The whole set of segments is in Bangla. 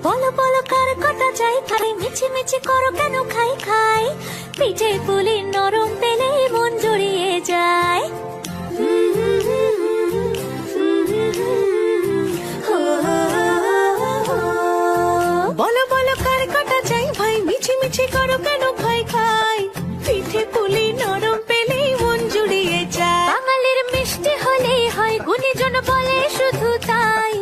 বলো বলো কার কটা চাই খাই, মিছি মিছি করো কেন খাই খাই, পিঠে পুলি নরম পেলে মন জড়িয়ে যায়। বলো বলো কার কটা চাই ভাই, মিছি মিছি করো কেন খাই খাই, পিঠে পুলি নরম পেলে মন জুড়িয়ে যায়। বাঙালির মিষ্টি হলেই হয়, গুণীজন বলে শুধু তাই,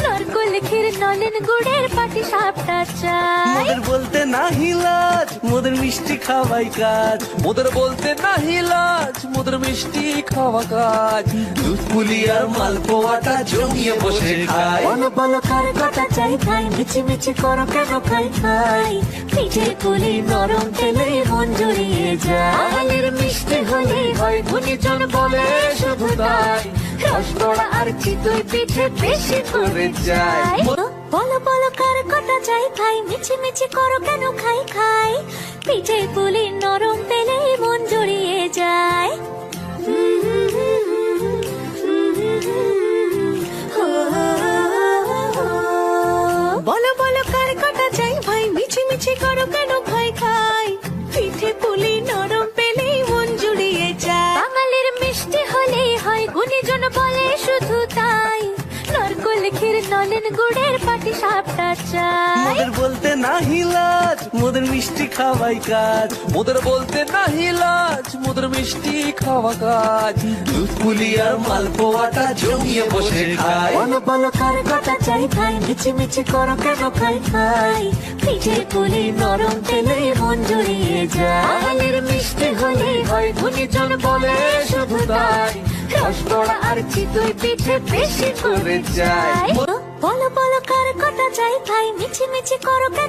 নরকোল ক্ষীর নলেন গুড়ের পাটি সাপটা চাই। মোদের বলতে নাহি লাজ, মোদের মিষ্টি খাওয়াই কাজ। মোদের বলতে নাহি লাজ, মোদের মিষ্টি খাওয়া কাজ। দুধ পুলি আর মালপোয়াটা জমিয়ে বসে খায়। বলো বলো কার কটা চাই খাই, মিছি মিছি করো কেন খাই খাই, পিঠে পুলি নরম পেলে মন জড়িয়ে যায়। বাঙালির মিষ্টি হলেই হয়, গুণীজন বলে শুধু তাই, রসগোল্লা আর চিতই পিঠে বেশি করে যায়। বলো বলো কার কটা চাই খাই, মিছি মিছি করো কেন খাই খাই, পিঠে পুলি নরম পেলে মন জড়িয়ে যায়। বলো বলো কার কটা চাই ভাই, মিছি মিছি করো কেন খাই খাই, পিঠে পুলি নরম পেলে মন জুড়িয়ে যায়। বাঙালির মিষ্টি হলেই হয়, গুণীজন বলে শুধু তাই, নরকোল ক্ষীর নলেন গুড়ের পাটি সাপটা চাই। মোদের বলতে নাহি লাজ, মোদের মিষ্টি খাওয়াই কাজ। মোদের বলতে নাহি লাজ, মোদের মিষ্টি খাওয়া কাজ। দুধ পুলি আর মালপোয়াটা জমিয়ে বসে খায়। বলো বলো কার কটা চাই খাই, মিছি মিছি করো কেন খাই খাই, পিঠে পুলি নরম পেলে মন জড়িয়ে যায়। বাঙালির মিষ্টি হলেই হয়, গুণীজন বলে শুধু তাই, রসগোল্লা আর চিতই পিঠে বেশি করে যায়। বলো বলো কার কটা চাই খাই, মিছি মিছি করো কেন